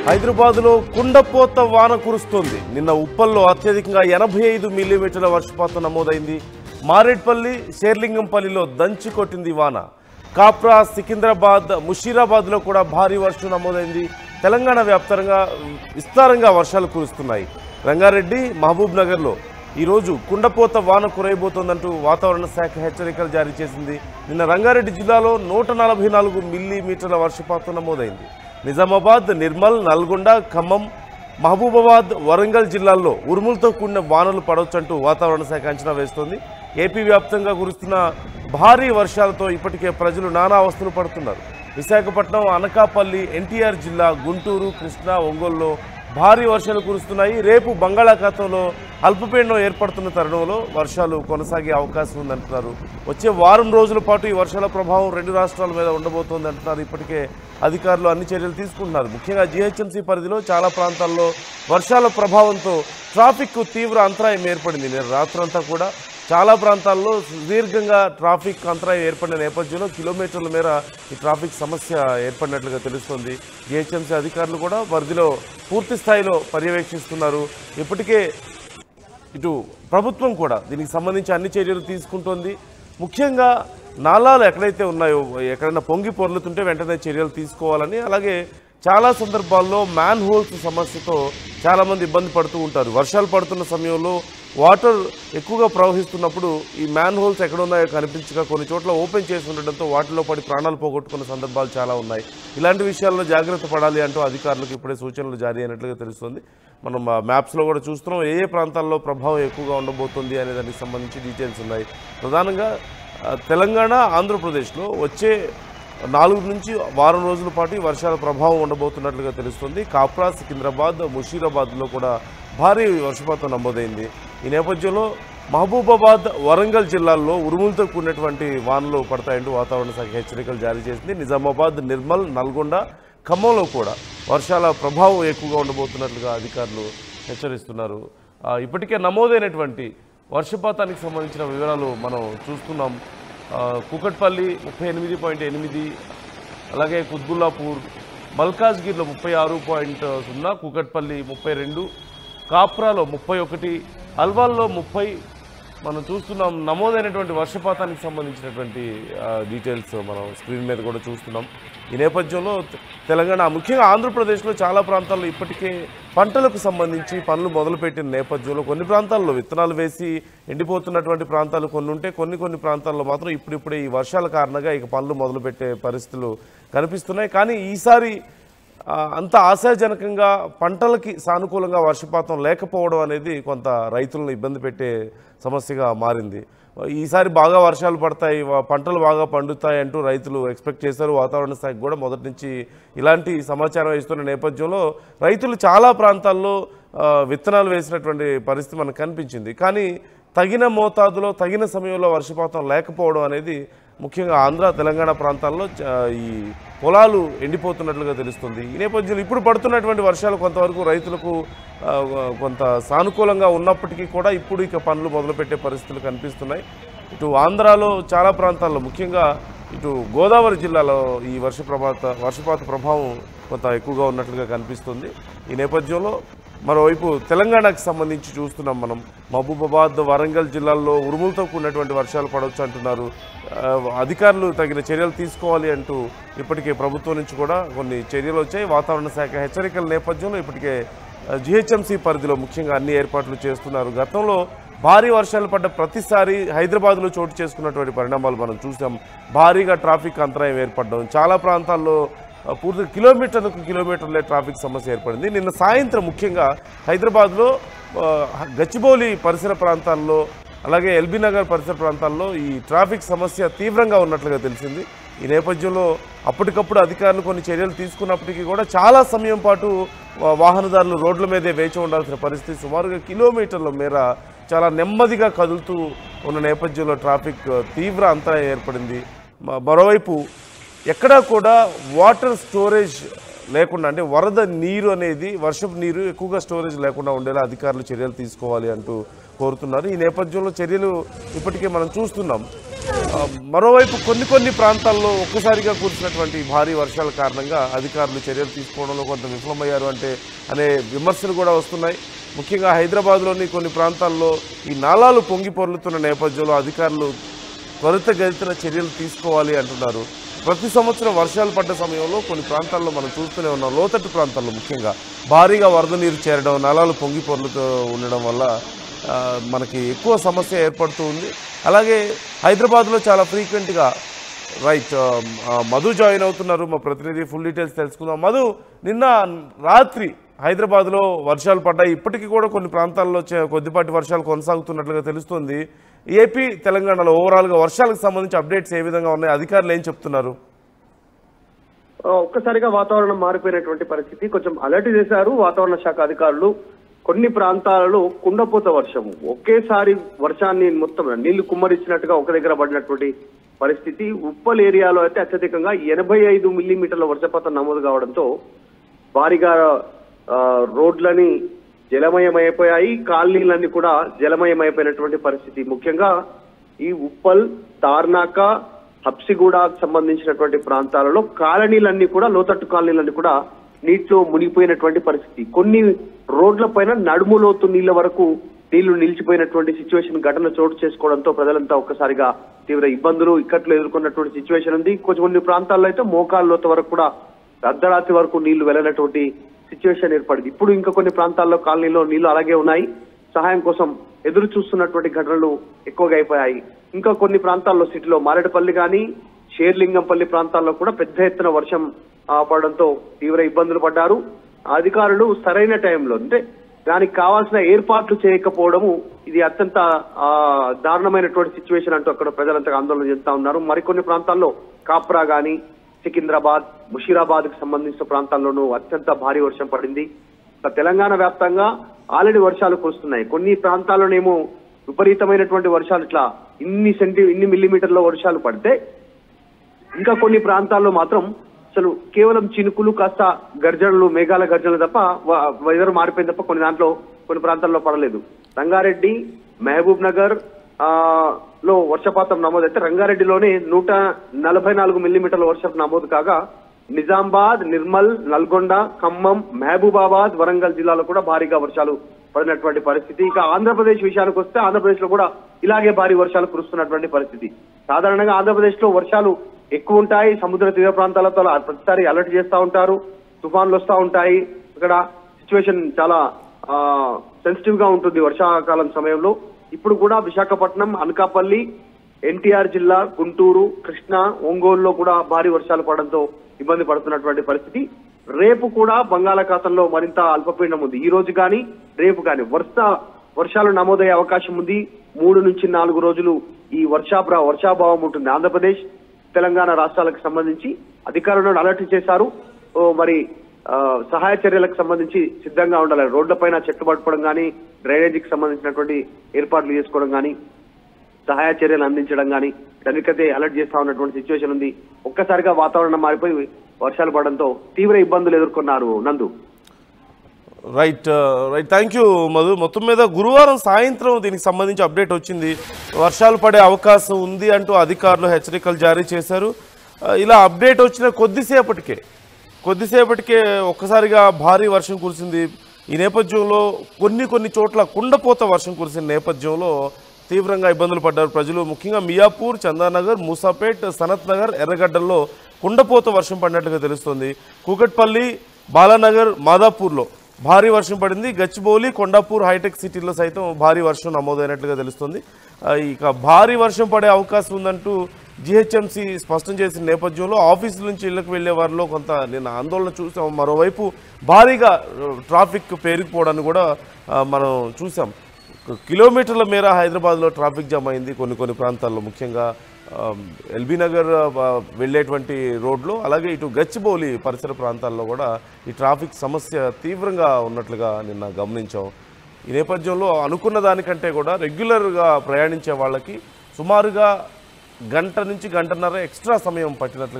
హైదరాబాద్లో కుండపోత వాన కురుస్తోంది. నిన్న ఉప్పల్లో అత్యధికంగా 85 మిల్లీమీటర్ల వర్షపాతం నమోదైంది. మారేడ్పల్లి, శేర్లింగంపల్లిలో దంచి కొట్టింది వాన. కాప్రా, సికింద్రాబాద్, ముషీరాబాద్లో కూడా భారీ వర్షం నమోదైంది. తెలంగాణ వ్యాప్తంగా విస్తారంగా వర్షాలు కురుస్తున్నాయి. రంగారెడ్డి, మహబూబ్ నగర్లో ఈరోజు కుండపోత వాన కురైపోతోందంటూ వాతావరణ శాఖ హెచ్చరికలు జారీ చేసింది. నిన్న రంగారెడ్డి జిల్లాలో 144 మిల్లీమీటర్ల వర్షపాతం నమోదైంది. నిజామాబాద్, నిర్మల్, నల్గొండ, ఖమ్మం, మహబూబాబాద్, వరంగల్ జిల్లాల్లో ఉరుములతో కూడిన వానలు పడవచ్చంటూ వాతావరణ శాఖ అంచనా వేస్తోంది. ఏపీ వ్యాప్తంగా కురుస్తున్న భారీ వర్షాలతో ఇప్పటికే ప్రజలు నానా అవస్థలు పడుతున్నారు. విశాఖపట్నం, అనకాపల్లి, ఎన్టీఆర్ జిల్లా, గుంటూరు, కృష్ణా, ఒంగోలులో భారీ వర్షాలు కురుస్తున్నాయి. రేపు బంగాళాఖాతంలో అల్పపీడనం ఏర్పడుతున్న తరుణంలో వర్షాలు కొనసాగే అవకాశం ఉందంటున్నారు. వచ్చే వారం రోజుల పాటు ఈ వర్షాల ప్రభావం 2 రాష్ట్రాల మీద ఉండబోతోంది అంటున్నారు. ఇప్పటికే అధికారులు అన్ని చర్యలు తీసుకుంటున్నారు. ముఖ్యంగా జీహెచ్ఎంసీ పరిధిలో చాలా ప్రాంతాల్లో వర్షాల ప్రభావంతో ట్రాఫిక్ తీవ్ర అంతరాయం ఏర్పడింది. నేను రాత్రంతా కూడా చాలా ప్రాంతాల్లో సుదీర్ఘంగా ట్రాఫిక్ అంతరాయం ఏర్పడిన నేపథ్యంలో కిలోమీటర్ల మేర ఈ ట్రాఫిక్ సమస్య ఏర్పడినట్లుగా తెలుస్తోంది. జీహెచ్ఎంసీ అధికారులు కూడా పరిధిలో పూర్తి స్థాయిలో పర్యవేక్షిస్తున్నారు. ఇప్పటికే ఇటు ప్రభుత్వం కూడా దీనికి సంబంధించి అన్ని చర్యలు తీసుకుంటోంది. ముఖ్యంగా నాలాలు ఎక్కడైతే ఉన్నాయో, ఎక్కడైనా పొంగి పొర్లుతుంటే వెంటనే చర్యలు తీసుకోవాలని, అలాగే చాలా సందర్భాల్లో మ్యాన్ హోల్స్ సమస్యతో చాలామంది ఇబ్బంది పడుతూ ఉంటారు. వర్షాలు పడుతున్న సమయంలో వాటర్ ఎక్కువగా ప్రవహిస్తున్నప్పుడు ఈ మ్యాన్ హోల్స్ ఎక్కడ ఉన్నాయో కనిపించక కొన్ని చోట్ల ఓపెన్ చేసి ఉండడంతో వాటిలో పడి ప్రాణాలు పోగొట్టుకున్న సందర్భాలు చాలా ఉన్నాయి. ఇలాంటి విషయాల్లో జాగ్రత్త పడాలి అంటూ అధికారులకు ఇప్పుడే సూచనలు జారీ అయినట్లుగా తెలుస్తుంది. మనం మ్యాప్స్లో కూడా చూస్తున్నాం ఏ ఏ ప్రాంతాల్లో ప్రభావం ఎక్కువగా ఉండబోతుంది అనే దానికి సంబంధించి డీటెయిల్స్ ఉన్నాయి. ప్రధానంగా తెలంగాణ, ఆంధ్రప్రదేశ్లో వచ్చే 4 నుంచి వారం రోజుల పాటు ఈ వర్షాల ప్రభావం ఉండబోతున్నట్లుగా తెలుస్తుంది. కాప్రా, సికింద్రాబాద్, ముషీరాబాద్లో కూడా భారీ వర్షపాతం నమోదైంది. ఈ నేపథ్యంలో మహబూబాబాద్, వరంగల్ జిల్లాల్లో ఉరుములతో కూడినటువంటి వానలు పడతాయంటూ వాతావరణ శాఖ హెచ్చరికలు జారీ చేసింది. నిజామాబాద్, నిర్మల్, నల్గొండ, ఖమ్మంలో కూడా వర్షాల ప్రభావం ఎక్కువగా ఉండబోతున్నట్లుగా అధికారులు హెచ్చరిస్తున్నారు. ఇప్పటికే నమోదైనటువంటి వర్షపాతానికి సంబంధించిన వివరాలు మనం చూస్తున్నాం. కూకట్పల్లి 38.8, అలాగే కుత్బుల్లాపూర్, మల్కాజ్గిరిలో 36.0, కూకట్పల్లి 32, కాప్రాలో 31, అల్వాల్లో 30 మనం చూస్తున్నాం. నమోదైనటువంటి వర్షపాతానికి సంబంధించినటువంటి డీటెయిల్స్ మనం స్క్రీన్ మీద కూడా చూస్తున్నాం. ఈ నేపథ్యంలో తెలంగాణ, ముఖ్యంగా ఆంధ్రప్రదేశ్లో చాలా ప్రాంతాల్లో ఇప్పటికే పంటలకు సంబంధించి పనులు మొదలుపెట్టిన నేపథ్యంలో కొన్ని ప్రాంతాల్లో విత్తనాలు వేసి ఎండిపోతున్నటువంటి ప్రాంతాలు కొన్ని ఉంటే, కొన్ని ప్రాంతాల్లో మాత్రం ఇప్పుడిప్పుడే ఈ వర్షాల కారణంగా ఇక పనులు మొదలుపెట్టే పరిస్థితులు కనిపిస్తున్నాయి. కానీ ఈసారి అంత ఆశాజనకంగా పంటలకి సానుకూలంగా వర్షపాతం లేకపోవడం అనేది కొంత రైతులను ఇబ్బంది పెట్టే సమస్యగా మారింది. ఈసారి బాగా వర్షాలు పడతాయి, పంటలు బాగా పండుతాయి అంటూ రైతులు ఎక్స్పెక్ట్ చేశారు. వాతావరణ శాఖ కూడా మొదటి నుంచి ఇలాంటి సమాచారం ఇస్తున్న నేపథ్యంలో రైతులు చాలా ప్రాంతాల్లో విత్తనాలు వేసినటువంటి పరిస్థితి మనకు కనిపించింది. కానీ తగిన మోతాదులో తగిన సమయంలో వర్షపాతం లేకపోవడం అనేది ముఖ్యంగా ఆంధ్ర, తెలంగాణ ప్రాంతాల్లో ఈ పొలాలు ఎండిపోతున్నట్లుగా తెలుస్తుంది. ఈ నేపథ్యంలో ఇప్పుడు పడుతున్నటువంటి వర్షాలు కొంతవరకు రైతులకు కొంత సానుకూలంగా ఉన్నప్పటికీ కూడా ఇప్పుడు ఇక పనులు మొదలుపెట్టే పరిస్థితులు కనిపిస్తున్నాయి. ఇటు ఆంధ్రాలో చాలా ప్రాంతాల్లో, ముఖ్యంగా ఇటు గోదావరి జిల్లాలో ఈ వర్షపాత ప్రభావం కొంత ఎక్కువగా ఉన్నట్లుగా కనిపిస్తుంది. ఈ నేపథ్యంలో మరోవైపు తెలంగాణకు సంబంధించి చూస్తున్నాం మనం. మహబూబాబాద్, వరంగల్ జిల్లాల్లో ఉరుములతో కూడినటువంటి వర్షాలు పడవచ్చు అంటున్నారు. అధికారులు తగిన చర్యలు తీసుకోవాలి అంటూ ఇప్పటికే ప్రభుత్వం నుంచి కూడా కొన్ని చర్యలు వచ్చాయి. వాతావరణ శాఖ హెచ్చరికల నేపథ్యంలో ఇప్పటికే జీహెచ్ఎంసీ పరిధిలో ముఖ్యంగా అన్ని ఏర్పాట్లు చేస్తున్నారు. గతంలో భారీ వర్షాలు పడ్డ ప్రతిసారి హైదరాబాద్లో చోటు చేసుకున్నటువంటి పరిణామాలు మనం చూసాం. భారీగా ట్రాఫిక్ అంతరాయం ఏర్పడడం, చాలా ప్రాంతాల్లో పూర్తి కిలోమీటర్లే ట్రాఫిక్ సమస్య ఏర్పడింది. నిన్న సాయంత్రం ముఖ్యంగా హైదరాబాద్లో గచ్చిబౌలి పరిసర ప్రాంతాల్లో, అలాగే ఎల్బీ నగర్ పరిసర ప్రాంతాల్లో ఈ ట్రాఫిక్ సమస్య తీవ్రంగా ఉన్నట్లుగా తెలిసింది. ఈ నేపథ్యంలో అప్పటికప్పుడు అధికారులు కొన్ని చర్యలు తీసుకున్నప్పటికీ కూడా చాలా సమయం పాటు వాహనదారులు రోడ్ల మీదే వేచి ఉండాల్సిన పరిస్థితి. సుమారుగా కిలోమీటర్ల మేర చాలా నెమ్మదిగా కదులుతూ ఉన్న నేపథ్యంలో ట్రాఫిక్ తీవ్ర అంతరాయం ఏర్పడింది. మరోవైపు ఎక్కడా కూడా వాటర్ స్టోరేజ్ లేకుండా, అంటే వరద నీరు అనేది, వర్షపు నీరు ఎక్కువగా స్టోరేజ్ లేకుండా ఉండేలా అధికారులు చర్యలు తీసుకోవాలి అంటూ కోరుతున్నారు. ఈ నేపథ్యంలో చర్యలు ఇప్పటికే మనం చూస్తున్నాం. మరోవైపు కొన్ని ప్రాంతాల్లో ఒక్కసారిగా కురిసినటువంటి భారీ వర్షాల కారణంగా అధికారులు చర్యలు తీసుకోవడంలో కొంత విఫలమయ్యారు అనే విమర్శలు కూడా వస్తున్నాయి. ముఖ్యంగా హైదరాబాద్లోని కొన్ని ప్రాంతాల్లో ఈ నాలాలు పొంగి పొర్లుతున్న నేపథ్యంలో అధికారులు త్వరితగతిన చర్యలు తీసుకోవాలి అంటున్నారు. ప్రతి సంవత్సరం వర్షాలు పడ్డ సమయంలో కొన్ని ప్రాంతాల్లో మనం చూస్తూనే ఉన్నాం. లోతట్టు ప్రాంతాల్లో ముఖ్యంగా భారీగా వరద నీరు చేరడం, నాలాలు పొంగి పొర్లుతూ ఉండడం వల్ల మనకి ఎక్కువ సమస్య ఏర్పడుతూ ఉంది. అలాగే హైదరాబాద్లో చాలా ఫ్రీక్వెంట్గా మధు జాయిన్ అవుతున్నారు. మా ప్రతినిధి ఫుల్ డీటెయిల్స్ తెలుసుకుందాం. మధు, నిన్న రాత్రి హైదరాబాద్లో వర్షాలు పడ్డాయి. ఇప్పటికీ కూడా కొన్ని ప్రాంతాల్లో కొద్దిపాటి వర్షాలు కొనసాగుతున్నట్లుగా తెలుస్తుంది. ఏపీ తెలంగాణలో ఓవరాల్గా వర్షాలకు సంబంధించి అప్డేట్స్ ఏ విధంగా ఉన్నాయి? అధికారులు ఏం చెప్తున్నారు? ఒక్కసారిగా వాతావరణం మారిపోయినటువంటి పరిస్థితి. కొంచెం అలర్ట్ చేశారు వాతావరణ శాఖ అధికారులు. కొన్ని ప్రాంతాలలో కుండపోత వర్షం, ఒకేసారి వర్షాన్ని మొత్తం నీళ్లు కుమ్మరించినట్టుగా ఒక దగ్గర పడినటువంటి పరిస్థితి. ఉప్పల్ ఏరియాలో అయితే అత్యధికంగా 85 మిల్లీమీటర్ల వర్షపాతం నమోదు కావడంతో భారీగా రోడ్లని జలమయమైపోయాయి, కాలనీలన్నీ కూడా జలమయమైపోయినటువంటి పరిస్థితి. ముఖ్యంగా ఈ ఉప్పల్, తార్నాక, హబ్సిగూడకు సంబంధించినటువంటి ప్రాంతాలలో కాలనీలన్నీ కూడా, లోతట్టు కాలనీలన్నీ కూడా నీటిలో మునిగిపోయినటువంటి పరిస్థితి. కొన్ని రోడ్ల పైన నడుము లోతు నీళ్ల వరకు నీళ్లు నిలిచిపోయినటువంటి సిచ్యువేషన్ ఘటన చోటు చేసుకోవడంతో ప్రజలంతా ఒక్కసారిగా తీవ్ర ఇబ్బందులు, ఇక్కట్లు ఎదుర్కొన్నటువంటి సిచ్యువేషన్ ఉంది. కొన్ని ప్రాంతాల్లో అయితే మోకాళ్ళ లోతు వరకు కూడా అర్ధరాత్రి వరకు నీళ్లు వెళ్ళినటువంటి సిచ్యువేషన్ ఏర్పడింది. ఇప్పుడు ఇంకా కొన్ని ప్రాంతాల్లో కాలనీలో నీళ్లు అలాగే ఉన్నాయి. సహాయం కోసం ఎదురు చూస్తున్నటువంటి ఘటనలు ఎక్కువగా అయిపోయాయి. ఇంకా కొన్ని ప్రాంతాల్లో సిటీలో మారేడుపల్లి కానీ, షేర్లింగంపల్లి ప్రాంతాల్లో కూడా పెద్ద ఎత్తున వర్షం పడడంతో తీవ్ర ఇబ్బందులు పడ్డారు. అధికారులు సరైన టైంలో, అంటే దానికి కావాల్సిన ఏర్పాట్లు చేయకపోవడము ఇది అత్యంత దారుణమైనటువంటి సిచ్యువేషన్ అంటూ అక్కడ ప్రజలంతా ఆందోళన చెందుతా ఉన్నారు. మరికొన్ని ప్రాంతాల్లో కాప్రా గాని, సికింద్రాబాద్, ముషీరాబాద్ కు సంబంధించిన ప్రాంతాల్లోనూ అత్యంత భారీ వర్షం పడింది. తెలంగాణ వ్యాప్తంగా ఆల్రెడీ వర్షాలు కురుస్తున్నాయి. కొన్ని ప్రాంతాల్లోనేమో విపరీతమైనటువంటి వర్షాలు, ఇట్లా ఇన్ని మిల్లీమీటర్ల వర్షాలు పడితే, ఇంకా కొన్ని ప్రాంతాల్లో మాత్రం అసలు కేవలం చినుకులు, కాస్త గర్జనలు, మేఘాల గర్జనలు తప్ప వెదర్ మారిపోయింది తప్ప కొన్ని ప్రాంతాల్లో పడలేదు. రంగారెడ్డి, మహబూబ్ నగర్ లో వర్షపాతం నమోదైతే రంగారెడ్డిలోనే 144 మిల్లీమీటర్ల వర్షం నమోదు కాగా, నిజామాబాద్, నిర్మల్, నల్గొండ, ఖమ్మం, మహబూబాబాద్, వరంగల్ జిల్లాలో కూడా భారీగా వర్షాలు పడినటువంటి పరిస్థితి. ఇక ఆంధ్రప్రదేశ్ విషయానికి వస్తే ఆంధ్రప్రదేశ్ లో కూడా ఇలాగే భారీ వర్షాలు కురుస్తున్నటువంటి పరిస్థితి. సాధారణంగా ఆంధ్రప్రదేశ్ లో వర్షాలు ఎక్కువ ఉంటాయి. సముద్ర తీర ప్రాంతాలతో ప్రతిసారి అలర్ట్ చేస్తూ ఉంటారు, తుఫాన్లు వస్తూ ఉంటాయి. ఇక్కడ సిచ్యువేషన్ చాలా సెన్సిటివ్ గా ఉంటుంది వర్షాకాలం సమయంలో. ఇప్పుడు కూడా విశాఖపట్నం, అనకాపల్లి, ఎన్టీఆర్ జిల్లా, గుంటూరు, కృష్ణా, ఒంగోలులో కూడా భారీ వర్షాలు పడడంతో ఇబ్బంది పడుతున్నటువంటి పరిస్థితి. రేపు కూడా బంగాళాఖాతంలో మరింత అల్పపీడనం ఉంది. ఈ రోజు కానీ రేపు కానీ వర్షాలు నమోదయ్యే అవకాశం ఉంది. 3 నుంచి 4 రోజులు ఈ వర్షాభావం ఉంటుంది. ఆంధ్రప్రదేశ్, తెలంగాణ రాష్ట్రాలకు సంబంధించి అధికారులను అలర్ట్ చేశారు. మరి సహాయ చర్యలకు సంబంధించి సిద్ధంగా ఉండాలి. రోడ్లపైన చెట్లు పట్టుకోవడం కానీ, డ్రైనేజీకి సంబంధించినటువంటి ఏర్పాట్లు చేసుకోవడం కానీ, సహాయ చర్యలు అందించడం కానీ దానికైతే అలర్ట్ చేస్తా ఉన్నటువంటి సిచ్యువేషన్ ఉంది. ఒక్కసారిగా వాతావరణం మారిపోయి వర్షాలు పడడంతో తీవ్ర ఇబ్బందులు ఎదుర్కొన్నారు. నందు, రైట్ థ్యాంక్ యూ మధు. మొత్తం మీద గురువారం సాయంత్రం దీనికి సంబంధించి అప్డేట్ వచ్చింది. వర్షాలు పడే అవకాశం ఉంది అంటూ అధికారులు హెచ్చరికలు జారీ చేశారు. ఇలా అప్డేట్ వచ్చిన కొద్దిసేపటికే ఒక్కసారిగా భారీ వర్షం కురిసింది. ఈ నేపథ్యంలో కొన్ని చోట్ల కుండపోత వర్షం కురిసిన నేపథ్యంలో తీవ్రంగా ఇబ్బందులు పడ్డారు ప్రజలు. ముఖ్యంగా మియాపూర్, చందానగర్, మూసాపేట్, సనత్ నగర్, ఎర్రగడ్డల్లో కుండపోత వర్షం పడినట్లుగా తెలుస్తోంది. కూకట్పల్లి, బాలానగర్, మాదాపూర్లో భారీ వర్షం పడింది. గచ్చిబౌలి, కొండాపూర్, హైటెక్ సిటీలో సైతం భారీ వర్షం నమోదైనట్లుగా తెలుస్తుంది. ఇక భారీ వర్షం పడే అవకాశం ఉందంటూ జిహెచ్ఎంసీ స్పష్టం చేసిన నేపథ్యంలో ఆఫీసుల నుంచి ఇళ్లకు వెళ్లే వారిలో కొంత నిన్న ఆందోళన చూసాం. మరోవైపు భారీగా ట్రాఫిక్ పేరుకుపోవడాన్ని కూడా మనం చూసాం. కిలోమీటర్ల మేర హైదరాబాద్లో ట్రాఫిక్ జామ్ అయింది కొన్ని ప్రాంతాల్లో, ముఖ్యంగా ఎల్బీ నగర్ వెళ్ళేటువంటి రోడ్లో, అలాగే ఇటు గచ్చిబౌలి పరిసర ప్రాంతాల్లో కూడా ఈ ట్రాఫిక్ సమస్య తీవ్రంగా ఉన్నట్లుగా నిన్న గమనించాం. ఈ నేపథ్యంలో అనుకున్న దానికంటే కూడా రెగ్యులర్గా ప్రయాణించే వాళ్ళకి సుమారుగా 1 నుంచి 1.5 ఎక్స్ట్రా సమయం పట్టినట్లుగా